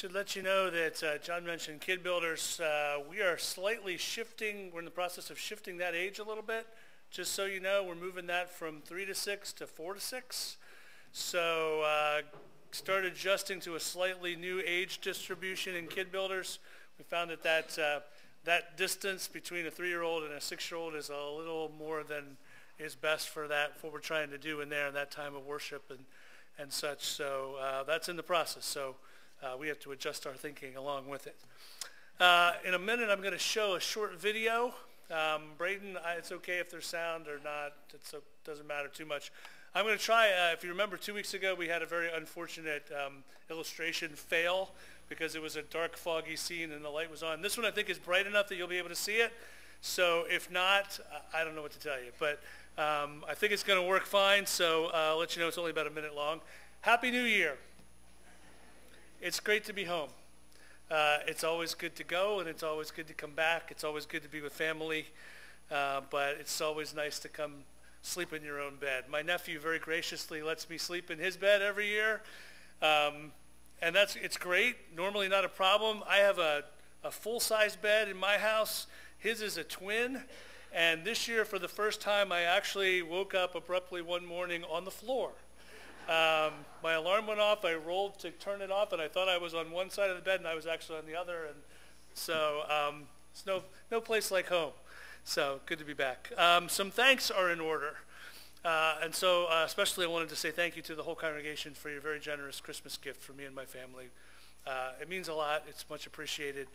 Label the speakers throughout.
Speaker 1: Should let you know that John mentioned Kid Builders. We are slightly shifting. We're in the process of shifting that age a little bit. Just so you know, we're moving that from 3 to 6 to 4 to 6. So start adjusting to a slightly new age distribution in Kid Builders. We found that distance between a 3-year-old and a 6-year-old is a little more than is best for what we're trying to do in there in that time of worship and such. So that's in the process. So we have to adjust our thinking along with it. In a minute, I'm going to show a short video. Braden, it's okay if there's sound or not. It doesn't matter too much. I'm going to try, if you remember 2 weeks ago, we had a very unfortunate illustration fail because it was a dark, foggy scene and the light was on. This one I think is bright enough that you'll be able to see it. So if not, I don't know what to tell you. But I think it's going to work fine, so I'll let you know it's only about a minute long. Happy New Year. It's great to be home. It's always good to go, and it's always good to come back. It's always good to be with family, but it's always nice to come sleep in your own bed. My nephew very graciously lets me sleep in his bed every year, and it's great. Normally not a problem. I have a full-size bed in my house. His is a twin, and this year for the first time I actually woke up abruptly one morning on the floor. My alarm went off, I rolled to turn it off, and I thought I was on one side of the bed, and I was actually on the other, and so it's no place like home. So good to be back. Some thanks are in order, and so especially I wanted to say thank you to the whole congregation for your very generous Christmas gift for me and my family. It means a lot. It's much appreciated.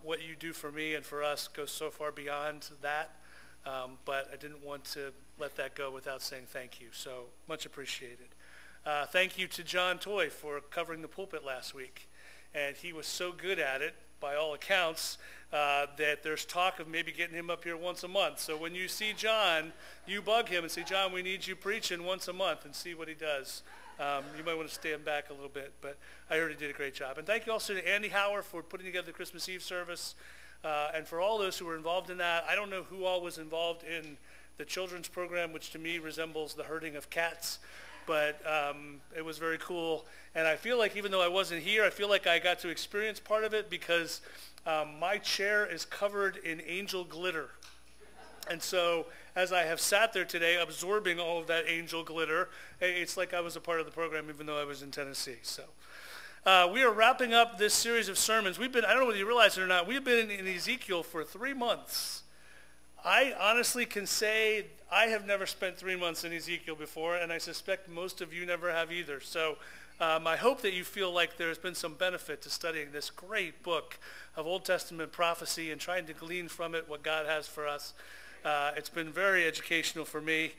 Speaker 1: What you do for me and for us goes so far beyond that, but I didn't want to let that go without saying thank you, so much appreciated. Thank you to John Toy for covering the pulpit last week. And he was so good at it, by all accounts, that there's talk of maybe getting him up here once a month. So when you see John, you bug him and say, John, we need you preaching once a month, and see what he does. You might want to stand back a little bit, but I heard he did a great job. And thank you also to Andy Hauer for putting together the Christmas Eve service, and for all those who were involved in that. I don't know who all was involved in the children's program, which to me resembles the herding of cats. But it was very cool. And I feel like even though I wasn't here, I feel like I got to experience part of it because my chair is covered in angel glitter. And so as I have sat there today absorbing all of that angel glitter, it's like I was a part of the program even though I was in Tennessee. So we are wrapping up this series of sermons. I don't know whether you realize it or not, we've been in Ezekiel for 3 months. I honestly can say I have never spent 3 months in Ezekiel before, and I suspect most of you never have either. So I hope that you feel like there's been some benefit to studying this great book of Old Testament prophecy and trying to glean from it what God has for us. It's been very educational for me.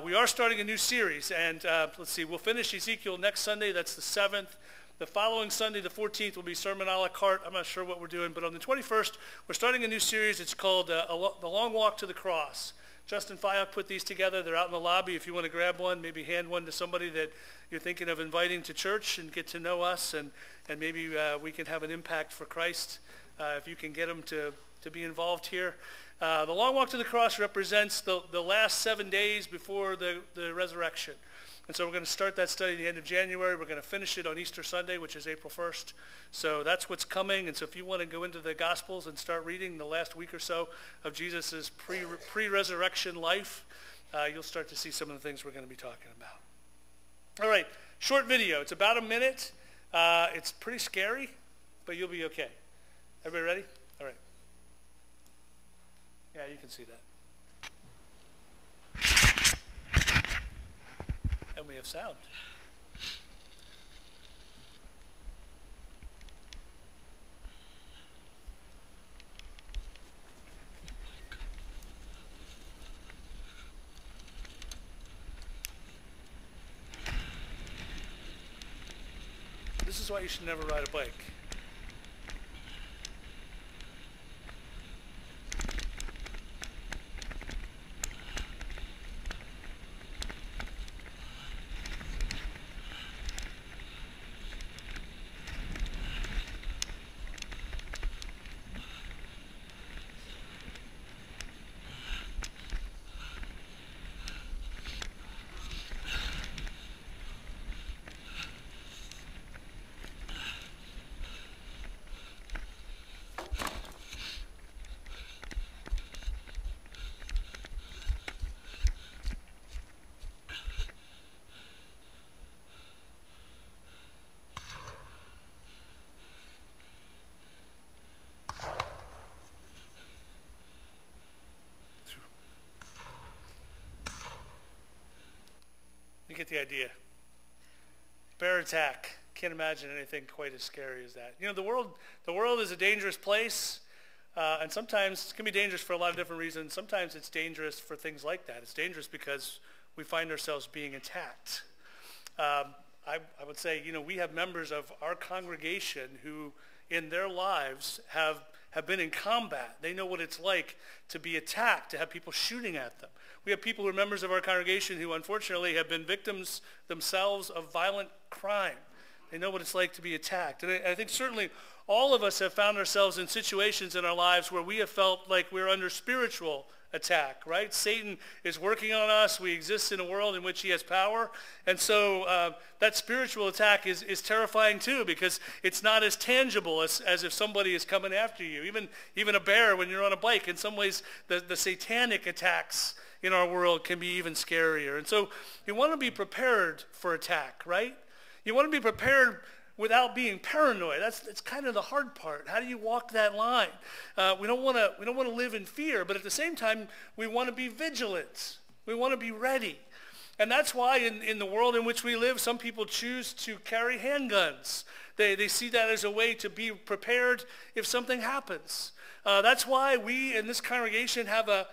Speaker 1: We are starting a new series, and let's see, we'll finish Ezekiel next Sunday. That's the 7th. The following Sunday, the 14th, will be Sermon a la carte. I'm not sure what we're doing, but on the 21st, we're starting a new series. It's called The Long Walk to the Cross. Justin Fayok put these together. They're out in the lobby. If you want to grab one, maybe hand one to somebody that you're thinking of inviting to church and get to know us, and maybe we can have an impact for Christ if you can get them to be involved here. The Long Walk to the Cross represents the last 7 days before the resurrection. And so we're going to start that study at the end of January. We're going to finish it on Easter Sunday, which is April 1st. So that's what's coming. And so if you want to go into the Gospels and start reading the last week or so of Jesus' pre-resurrection life, you'll start to see some of the things we're going to be talking about. All right, short video. It's about a minute. It's pretty scary, but you'll be okay. Everybody ready? All right. Yeah, you can see that. And we have sound. This is why you should never ride a bike. get the idea. Bear attack. Can't imagine anything quite as scary as that. You know, the world is a dangerous place, and sometimes it can be dangerous for a lot of different reasons. Sometimes it's dangerous for things like that. It's dangerous because we find ourselves being attacked. I would say, you know, we have members of our congregation who, in their lives, have been in combat. They know what it's like to be attacked, to have people shooting at them. We have people who are members of our congregation who, unfortunately, have been victims themselves of violent crime. They know what it's like to be attacked. And I think certainly all of us have found ourselves in situations in our lives where we have felt like we're under spiritual attack, right? Satan is working on us. We exist in a world in which he has power. And so that spiritual attack is terrifying too, because it's not as tangible as if somebody is coming after you. Even a bear when you're on a bike. In some ways, the satanic attacks in our world can be even scarier. And so you want to be prepared for attack, right? You want to be prepared without being paranoid. That's kind of the hard part. How do you walk that line? We don't want to live in fear, but at the same time, we want to be vigilant. We want to be ready. And that's why in the world in which we live, some people choose to carry handguns. They see that as a way to be prepared if something happens. That's why we in this congregation have a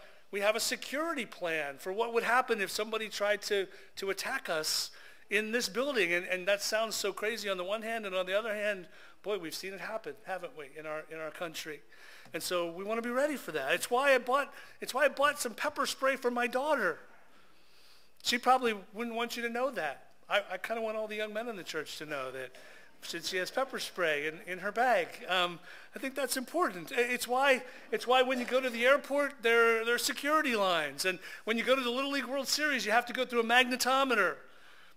Speaker 1: security plan for what would happen if somebody tried to attack us in this building. And that sounds so crazy on the one hand, and on the other hand, boy, we've seen it happen, haven't we, in our country. And so we want to be ready for that. It's why I bought some pepper spray for my daughter. She probably wouldn't want you to know that. I kind of want all the young men in the church to know that since she has pepper spray in her bag. I think that's important. It's why when you go to the airport, there are security lines. And when you go to the Little League World Series, you have to go through a magnetometer,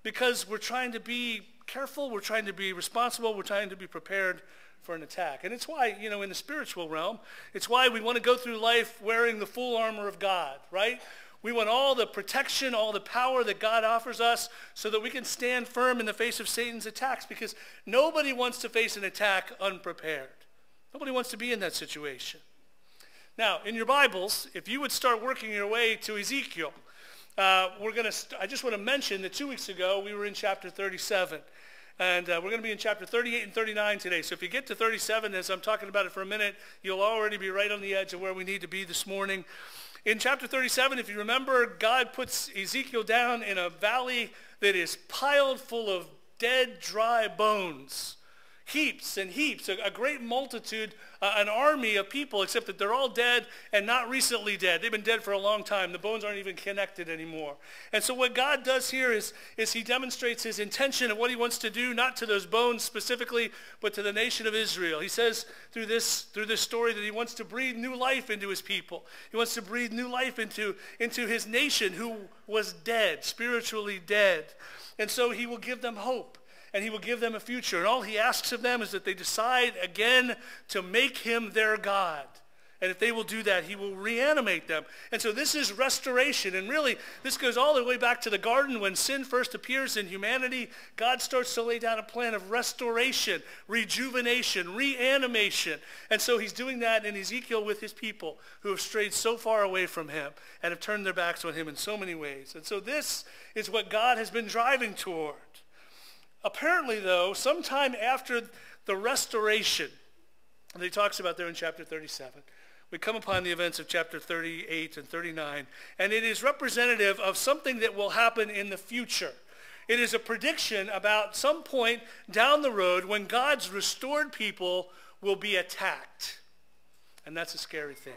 Speaker 1: because we're trying to be careful, we're trying to be responsible, we're trying to be prepared for an attack. And it's why, you know, in the spiritual realm, it's why we want to go through life wearing the full armor of God, right? We want all the protection, all the power that God offers us so that we can stand firm in the face of Satan's attacks, because nobody wants to face an attack unprepared. Nobody wants to be in that situation. Now, in your Bibles, if you would start working your way to Ezekiel, I just want to mention that 2 weeks ago we were in chapter 37. And we're going to be in chapter 38 and 39 today. So if you get to 37, as I'm talking about it for a minute, you'll already be right on the edge of where we need to be this morning. In chapter 37, if you remember, God puts Ezekiel down in a valley that is piled full of dead, dry bones. Heaps and heaps, a great multitude, an army of people, except that they're all dead and not recently dead. They've been dead for a long time. The bones aren't even connected anymore. And so what God does here is he demonstrates his intention of what he wants to do, not to those bones specifically, but to the nation of Israel. He says through this story that he wants to breathe new life into his people. He wants to breathe new life into his nation who was dead, spiritually dead. And so he will give them hope. And he will give them a future. And all he asks of them is that they decide again to make him their God. And if they will do that, he will reanimate them. And so this is restoration. And really, this goes all the way back to the garden when sin first appears in humanity. God starts to lay down a plan of restoration, rejuvenation, reanimation. And so he's doing that in Ezekiel with his people who have strayed so far away from him and have turned their backs on him in so many ways. And so this is what God has been driving toward. Apparently, though, sometime after the restoration that he talks about there in chapter 37, we come upon the events of chapter 38 and 39, and it is representative of something that will happen in the future. It is a prediction about some point down the road when God's restored people will be attacked. And that's a scary thing.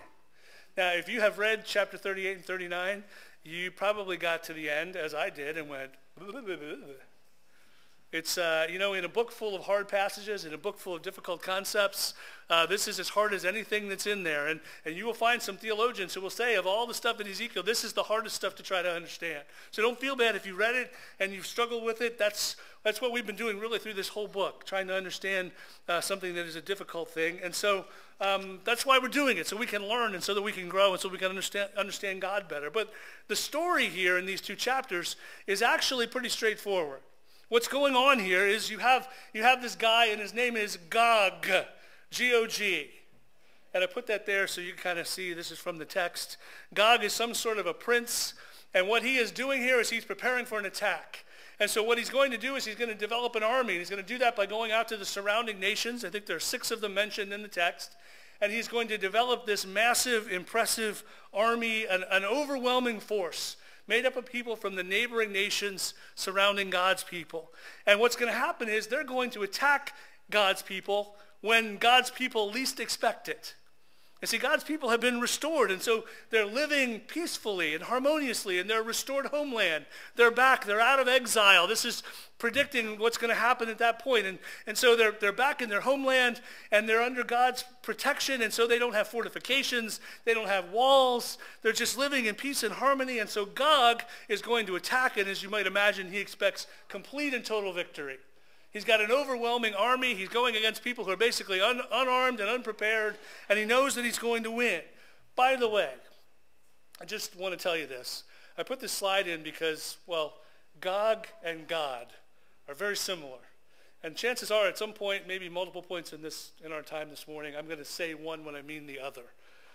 Speaker 1: Now, if you have read chapter 38 and 39, you probably got to the end, as I did, and went, blah, blah, blah, blah. It's, in a book full of hard passages, in a book full of difficult concepts, this is as hard as anything that's in there. And you will find some theologians who will say of all the stuff in Ezekiel, this is the hardest stuff to try to understand. So don't feel bad if you read it and you've struggled with it. That's what we've been doing really through this whole book, trying to understand something that is a difficult thing. And so that's why we're doing it, so we can learn and so that we can grow and so we can understand God better. But the story here in these two chapters is actually pretty straightforward. What's going on here is you have this guy, and his name is Gog, G-O-G. And I put that there so you can kind of see this is from the text. Gog is some sort of a prince, and what he is doing here is he's preparing for an attack. And so what he's going to do is he's going to develop an army. And he's going to do that by going out to the surrounding nations. I think there are 6 of them mentioned in the text. And he's going to develop this massive, impressive army, an overwhelming force made up of people from the neighboring nations surrounding God's people. And what's going to happen is they're going to attack God's people when God's people least expect it. And see, God's people have been restored, and so they're living peacefully and harmoniously in their restored homeland. They're back. They're out of exile. This is predicting what's going to happen at that point. And so they're back in their homeland, and they're under God's protection, and so they don't have fortifications. They don't have walls. They're just living in peace and harmony, and so Gog is going to attack, and as you might imagine, he expects complete and total victory. He's got an overwhelming army. He's going against people who are basically unarmed and unprepared, and he knows that he's going to win. By the way, I just want to tell you this. I put this slide in because, well, Gog and God are very similar. And chances are at some point, maybe multiple points in our time this morning, I'm going to say one when I mean the other.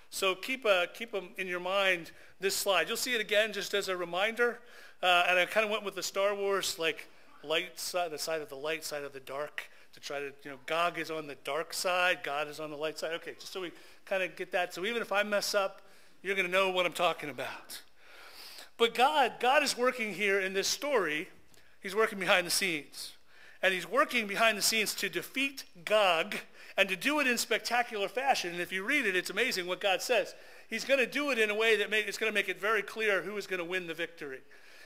Speaker 1: So keep them in your mind, this slide. You'll see it again just as a reminder. And I kind of went with the Star Wars, like, light side, the side of the light, side of the dark, to try to, Gog is on the dark side, God is on the light side. Okay, just so we kind of get that. So even if I mess up, you're going to know what I'm talking about. But God is working here in this story. He's working behind the scenes. And he's working behind the scenes to defeat Gog and to do it in spectacular fashion. And if you read it, it's amazing what God says. He's going to do it in a way that it's going to make it very clear who is going to win the victory.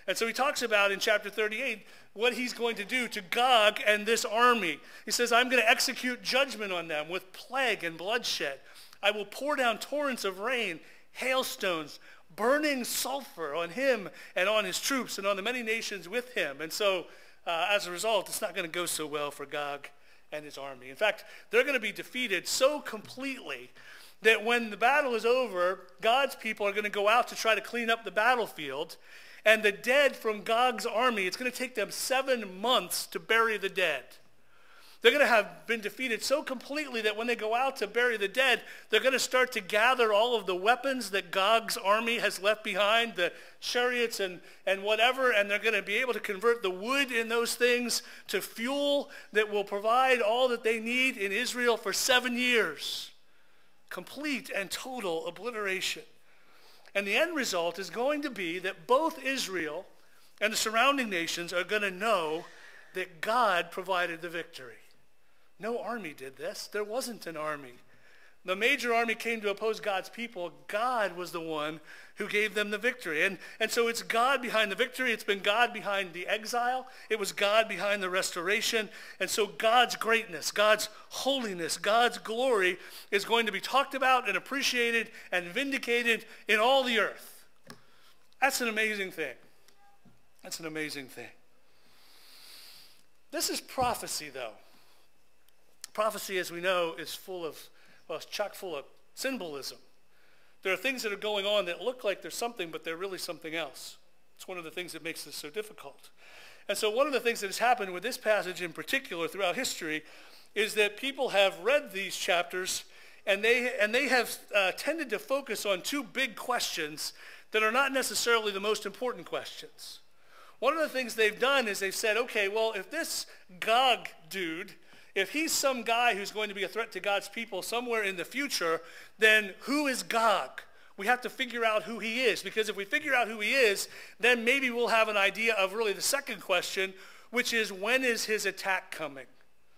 Speaker 1: And so he talks about in chapter 38 what he's going to do to Gog and this army. He says, I'm going to execute judgment on them with plague and bloodshed. I will pour down torrents of rain, hailstones, burning sulfur on him and on his troops and on the many nations with him. And so as a result, it's not going to go so well for Gog and his army. In fact, they're going to be defeated so completely that when the battle is over, God's people are going to go out to try to clean up the battlefield. And the dead from Gog's army, it's going to take them 7 months to bury the dead. They're going to have been defeated so completely that when they go out to bury the dead, they're going to start to gather all of the weapons that Gog's army has left behind, the chariots and whatever, and they're going to be able to convert the wood in those things to fuel that will provide all that they need in Israel for 7 years. Complete and total obliteration. And the end result is going to be that both Israel and the surrounding nations are going to know that God provided the victory. No army did this. There wasn't an army. The major army came to oppose God's people. God was the one who gave them the victory. And so it's God behind the victory. It's been God behind the exile. It was God behind the restoration. And so God's greatness, God's holiness, God's glory is going to be talked about and appreciated and vindicated in all the earth. That's an amazing thing. That's an amazing thing. This is prophecy, though. Prophecy, as we know, is it's chock full of symbolism. There are things that are going on that look like there's something, but they're really something else. It's one of the things that makes this so difficult. And so one of the things that has happened with this passage in particular throughout history is that people have read these chapters and they have tended to focus on 2 big questions that are not necessarily the most important questions. One of the things they've done is they've said, okay, well, if this Gog dude, if he's some guy who's going to be a threat to God's people somewhere in the future, then who is Gog? We have to figure out who he is, because if we figure out who he is, then maybe we'll have an idea of really the second question, which is, when is his attack coming?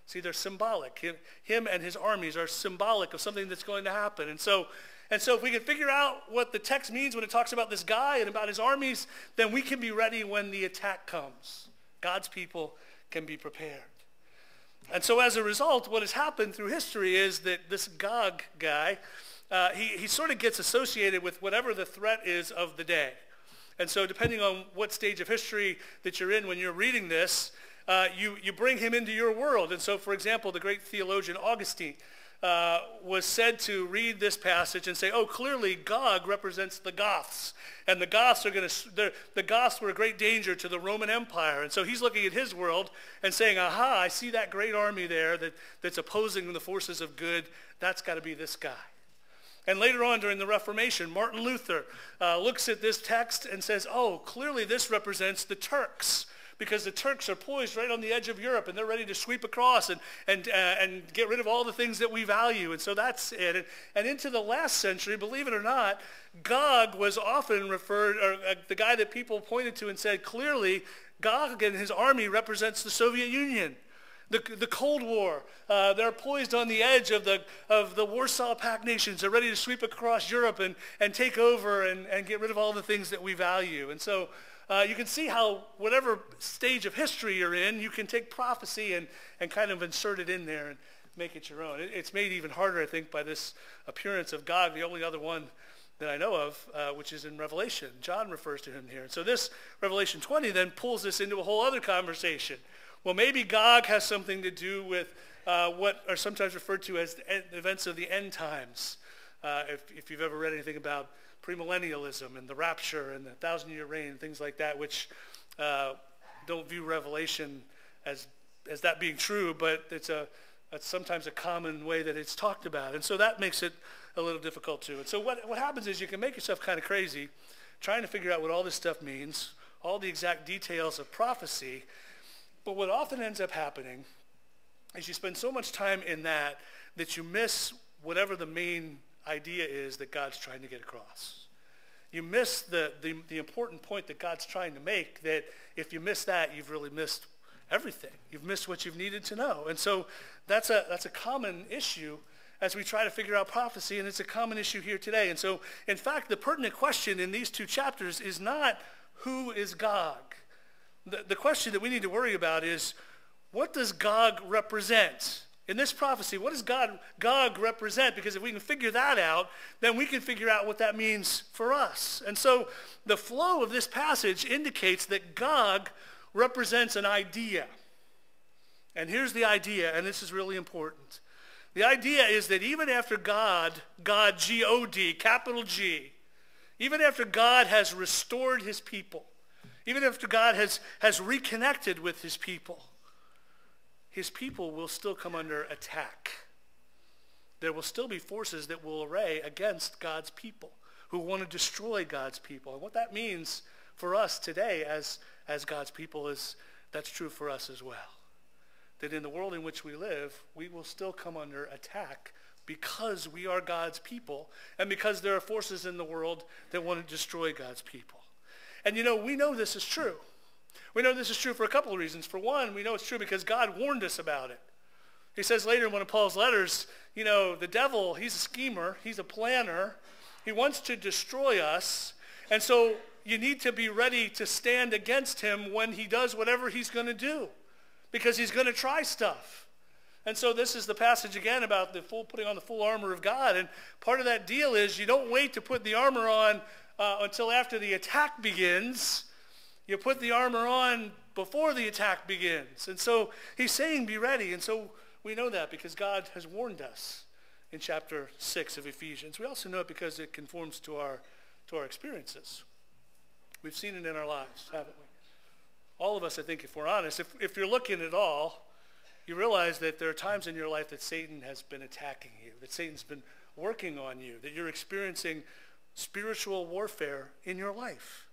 Speaker 1: See, they're symbolic. Him and his armies are symbolic of something that's going to happen. And so if we can figure out what the text means when it talks about this guy and about his armies, then we can be ready when the attack comes. God's people can be prepared. And so as a result, what has happened through history is that this Gog guy, he sort of gets associated with whatever the threat is of the day. And so depending on what stage of history that you're in when you're reading this, you bring him into your world. And so, for example, the great theologian Augustine was said to read this passage and say, oh, clearly Gog represents the Goths. And the Goths the Goths were a great danger to the Roman Empire. And so he's looking at his world and saying, aha, I see that great army there that's opposing the forces of good. That's got to be this guy. And later on during the Reformation, Martin Luther looks at this text and says, oh, clearly this represents the Turks. because the Turks are poised right on the edge of Europe, and they're ready to sweep across and get rid of all the things that we value. And so that's it. And into the last century, believe it or not, Gog was often referred, or the guy that people pointed to and said, clearly, Gog and his army represents the Soviet Union. The Cold War, they're poised on the edge of the Warsaw Pact nations. They're ready to sweep across Europe and take over and get rid of all the things that we value. And so you can see how whatever stage of history you're in, you can take prophecy and kind of insert it in there and make it your own. It's made even harder, I think, by this appearance of Gog, the only other one that I know of, which is in Revelation. John refers to him here. And so this Revelation 20 then pulls this into a whole other conversation. Well, maybe Gog has something to do with what are sometimes referred to as the events of the end times. If you've ever read anything about premillennialism and the rapture and the 1,000-year reign and things like that, which don't view Revelation as that being true, but that's sometimes a common way that it's talked about. And so that makes it a little difficult too. And so what happens is you can make yourself kind of crazy trying to figure out what all this stuff means, all the exact details of prophecy. But what often ends up happening is you spend so much time in that you miss whatever the main idea is that God's trying to get across. You miss the important point that God's trying to make, that if you miss that, you've really missed everything. You've missed what you've needed to know. And so that's a common issue as we try to figure out prophecy, and it's a common issue here today. And so, in fact, the pertinent question in these two chapters is not who is Gog. The question that we need to worry about is, what does Gog represent? In this prophecy, what does Gog represent? Because if we can figure that out, then we can figure out what that means for us. And so the flow of this passage indicates that Gog represents an idea. And here's the idea, and this is really important. The idea is that even after God, G-O-D, capital G, even after God has restored his people, even after God has reconnected with his people will still come under attack. There will still be forces that will array against God's people, who want to destroy God's people. And what that means for us today as God's people is that's true for us as well. That in the world in which we live, we will still come under attack because we are God's people and because there are forces in the world that want to destroy God's people. And we know this is true. We know this is true for a couple of reasons. For one, we know it's true because God warned us about it. He says later in one of Paul's letters, the devil, he's a schemer, he's a planner. He wants to destroy us. And so you need to be ready to stand against him when he does whatever he's going to do, because he's going to try stuff. And so this is the passage again about putting on the full armor of God. And part of that deal is you don't wait to put the armor on until after the attack begins. You put the armor on before the attack begins. And so he's saying be ready. And so we know that because God has warned us in chapter 6 of Ephesians. We also know it because it conforms to our experiences. We've seen it in our lives, haven't we? All of us, I think, if we're honest, if you're looking at all, you realize that there are times in your life that Satan has been attacking you, that Satan's been working on you, that you're experiencing spiritual warfare in your life.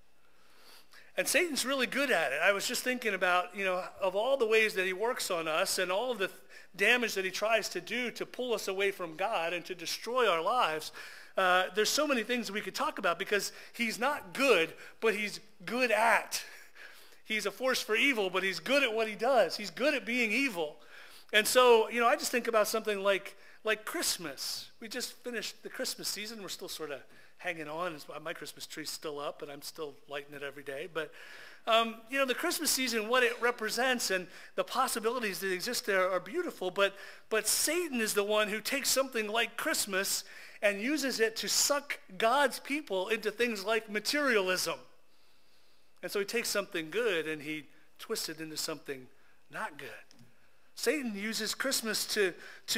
Speaker 1: And Satan's really good at it. I was just thinking about, of all the ways that he works on us and all of the damage that he tries to do to pull us away from God and to destroy our lives, there's so many things we could talk about because he's not good, but he's good at. He's a force for evil, but he's good at what he does. He's good at being evil. And so, I just think about something like Christmas. We just finished the Christmas season. We're still sort of hanging on. My Christmas tree's still up, and I'm still lighting it every day. But, the Christmas season, what it represents and the possibilities that exist there are beautiful. But Satan is the one who takes something like Christmas and uses it to suck God's people into things like materialism. And so he takes something good and he twists it into something not good. Satan uses Christmas to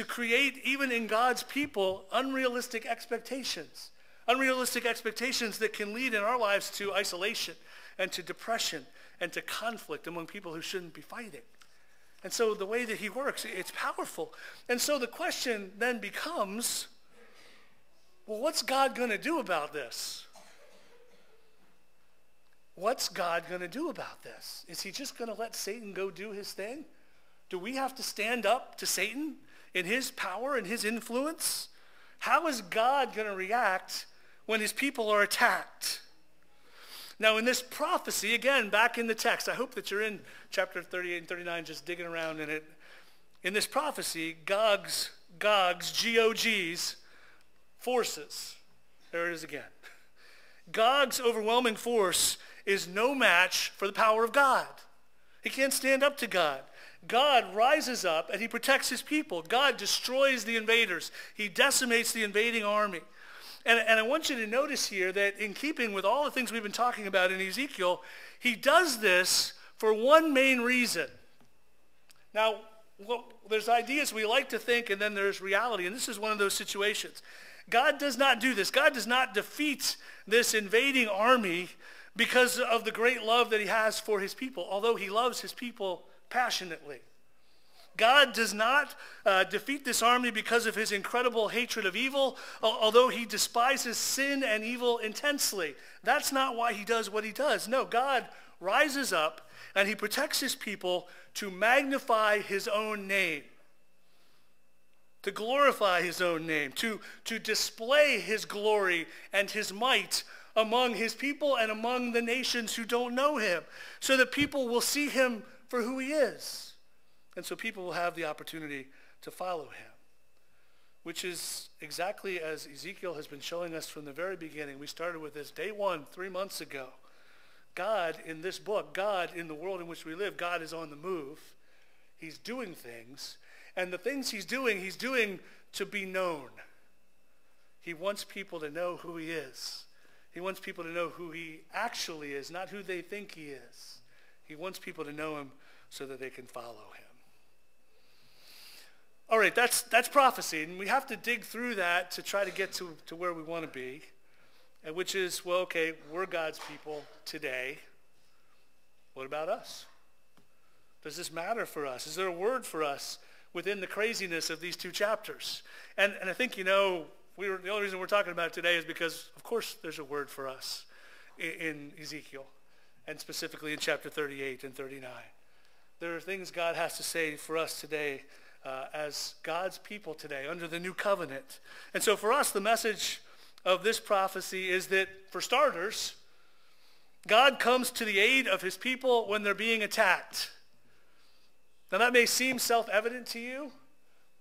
Speaker 1: create, even in God's people, unrealistic expectations. Unrealistic expectations that can lead in our lives to isolation and to depression and to conflict among people who shouldn't be fighting. And so the way that he works, it's powerful. And so the question then becomes, well, what's God going to do about this? what's God going to do about this? Is he just going to let Satan go do his thing? Do we have to stand up to Satan in his power and his influence? How is God going to react when his people are attacked? Now in this prophecy, again, back in the text, I hope that you're in chapter 38 and 39 just digging around in it. In this prophecy, Gog's, G-O-G's, forces. There it is again. Gog's overwhelming force is no match for the power of God. He can't stand up to God. God rises up and he protects his people. God destroys the invaders. He decimates the invading army. And I want you to notice here that in keeping with all the things we've been talking about in Ezekiel, he does this for one main reason. Now, there's ideas we like to think, and then there's reality, and this is one of those situations. God does not do this. God does not defeat this invading army because of the great love that he has for his people, although he loves his people passionately. God does not defeat this army because of his incredible hatred of evil, although he despises sin and evil intensely. That's not why he does what he does. No, God rises up and he protects his people to magnify his own name, to glorify his own name, to display his glory and his might among his people and among the nations who don't know him, so that people will see him for who he is. And so people will have the opportunity to follow him, which is exactly as Ezekiel has been showing us from the very beginning. We started with this day one, 3 months ago. God in this book, God in the world in which we live, God is on the move. He's doing things. And the things he's doing to be known. He wants people to know who he is. He wants people to know who he actually is, not who they think he is. He wants people to know him so that they can follow him. All right, that's prophecy, and we have to dig through that to try to get to where we want to be, which is, well, okay, we're God's people today. What about us? Does this matter for us? Is there a word for us within the craziness of these two chapters? And I think, the only reason we're talking about it today is because, of course, there's a word for us in Ezekiel, and specifically in chapter 38 and 39. There are things God has to say for us today as God's people today under the new covenant. And so for us, the message of this prophecy is that, for starters, God comes to the aid of his people when they're being attacked. Now that may seem self-evident to you,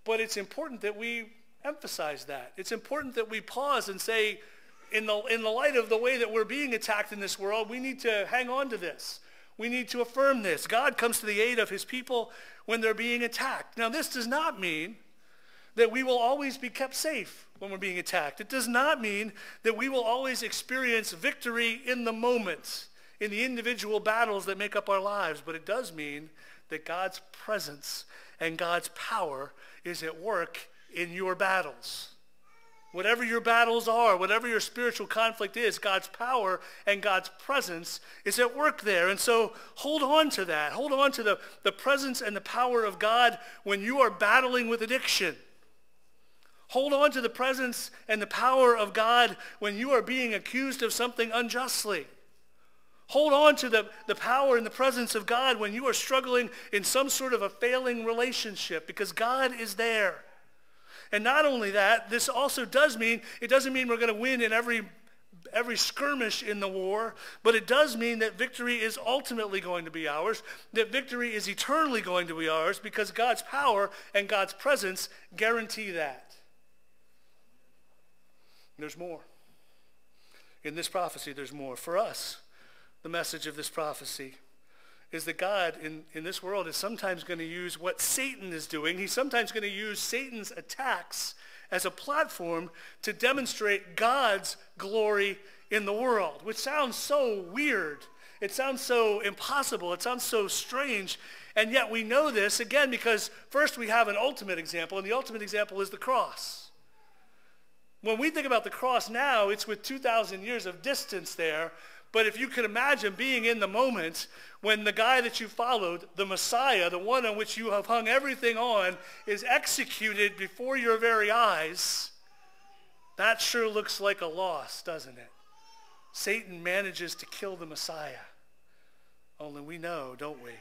Speaker 1: but it's important that we emphasize that. It's important that we pause and say, in the light of the way that we're being attacked in this world, we need to hang on to this. We need to affirm this. God comes to the aid of his people when they're being attacked. Now, this does not mean that we will always be kept safe when we're being attacked. It does not mean that we will always experience victory in the moment, in the individual battles that make up our lives. But it does mean that God's presence and God's power is at work in your battles. Whatever your battles are, whatever your spiritual conflict is, God's power and God's presence is at work there. And so hold on to that. Hold on to the presence and the power of God when you are battling with addiction. Hold on to the presence and the power of God when you are being accused of something unjustly. Hold on to the power and the presence of God when you are struggling in some sort of a failing relationship, because God is there. And not only that, this also doesn't mean we're going to win in every skirmish in the war, but it does mean that victory is ultimately going to be ours, that victory is eternally going to be ours, because God's power and God's presence guarantee that. There's more. In this prophecy, there's more. For us, the message of this prophecy is that God in this world is sometimes going to use what Satan is doing. He's sometimes going to use Satan's attacks as a platform to demonstrate God's glory in the world, which sounds so weird. It sounds so impossible. It sounds so strange. And yet we know this, again, because first we have an ultimate example, and the ultimate example is the cross. When we think about the cross now, it's with 2,000 years of distance there. But if you could imagine being in the moment when the guy that you followed, the Messiah, the one on which you have hung everything on, is executed before your very eyes, that sure looks like a loss, doesn't it? Satan manages to kill the Messiah. Only we know, don't we,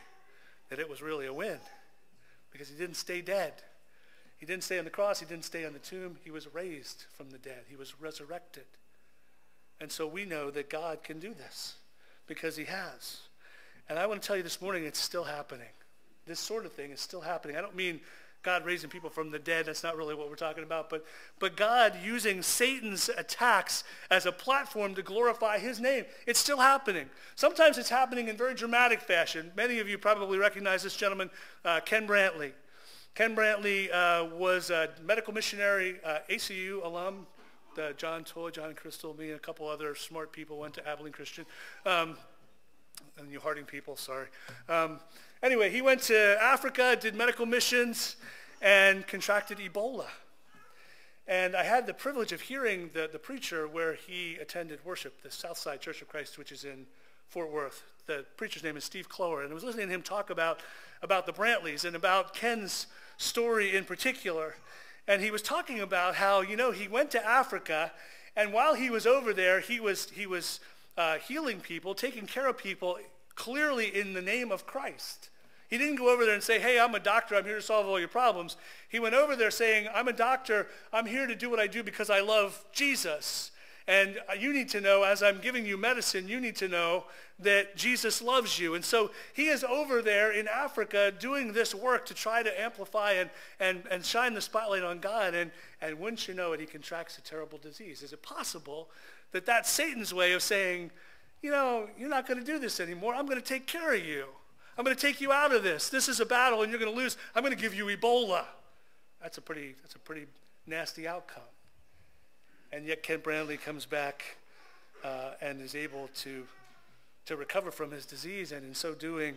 Speaker 1: that it was really a win because he didn't stay dead. He didn't stay on the cross. He didn't stay on the tomb. He was raised from the dead. He was resurrected. And so we know that God can do this because he has. And I want to tell you this morning, it's still happening. This sort of thing is still happening. I don't mean God raising people from the dead. That's not really what we're talking about. But God using Satan's attacks as a platform to glorify his name. It's still happening. Sometimes it's happening in very dramatic fashion. Many of you probably recognize this gentleman, Ken Brantley. Ken Brantley was a medical missionary, ACU alum. John and Crystal, me, and a couple other smart people went to Abilene Christian. And you Harding people, sorry. Anyway, he went to Africa, did medical missions, and contracted Ebola. And I had the privilege of hearing the preacher where he attended worship, the Southside Church of Christ, which is in Fort Worth. The preacher's name is Steve Clower, and I was listening to him talk about the Brantleys and about Ken's story in particular. And he was talking about how, he went to Africa, and while he was over there, he was healing people, taking care of people, clearly in the name of Christ. He didn't go over there and say, hey, I'm a doctor, I'm here to solve all your problems. He went over there saying, I'm a doctor, I'm here to do what I do because I love Jesus. And you need to know, as I'm giving you medicine, you need to know that Jesus loves you. And so he is over there in Africa doing this work to try to amplify and shine the spotlight on God. And wouldn't you know it, he contracts a terrible disease. Is it possible that that's Satan's way of saying, you're not going to do this anymore. I'm going to take care of you. I'm going to take you out of this. This is a battle and you're going to lose. I'm going to give you Ebola. That's a pretty nasty outcome. And yet Ken Brantley comes back and is able to recover from his disease, and in so doing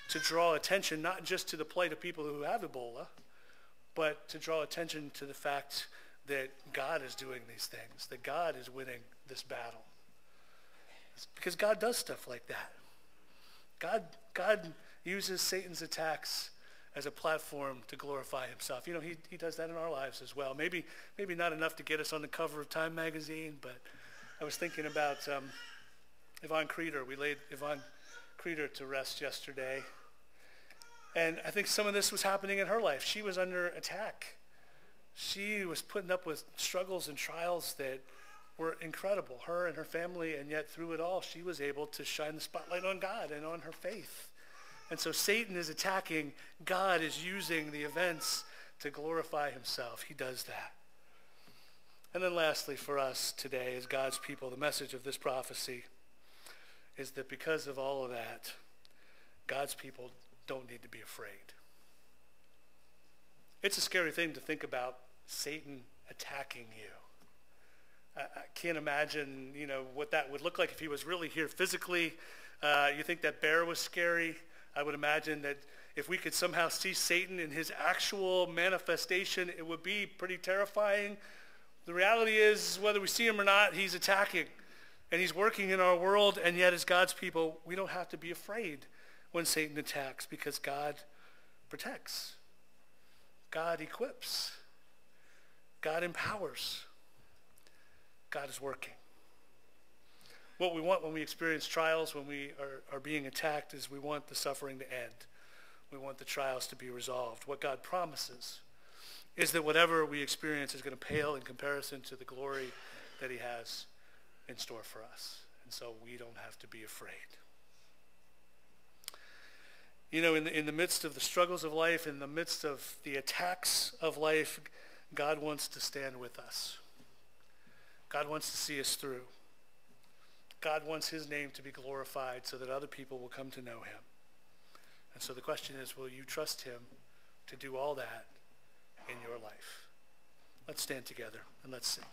Speaker 1: to draw attention not just to the plight of people who have Ebola, but to draw attention to the fact that God is doing these things, that God is winning this battle. It's because God does stuff like that. God uses Satan's attacks as a platform to glorify himself. He does that in our lives as well. Maybe not enough to get us on the cover of Time magazine, but I was thinking about Yvonne Creeder. We laid Yvonne Creeder to rest yesterday. And I think some of this was happening in her life. She was under attack. She was putting up with struggles and trials that were incredible, her and her family, and yet through it all, she was able to shine the spotlight on God and on her faith. And so Satan is attacking. God is using the events to glorify himself. He does that. And then lastly for us today as God's people, the message of this prophecy is that because of all of that, God's people don't need to be afraid. It's a scary thing to think about Satan attacking you. I can't imagine, what that would look like if he was really here physically. You think that bear was scary? I would imagine that if we could somehow see Satan in his actual manifestation, it would be pretty terrifying. The reality is, whether we see him or not, he's attacking. And he's working in our world, and yet as God's people, we don't have to be afraid when Satan attacks because God protects. God equips. God empowers. God is working. What we want when we experience trials, when we are being attacked, is we want the suffering to end. We want the trials to be resolved. What God promises is that whatever we experience is going to pale in comparison to the glory that he has in store for us. And so we don't have to be afraid. In the midst of the struggles of life, in the midst of the attacks of life, God wants to stand with us. God wants to see us through. God wants his name to be glorified so that other people will come to know him. And so the question is, will you trust him to do all that in your life? Let's stand together and let's sing.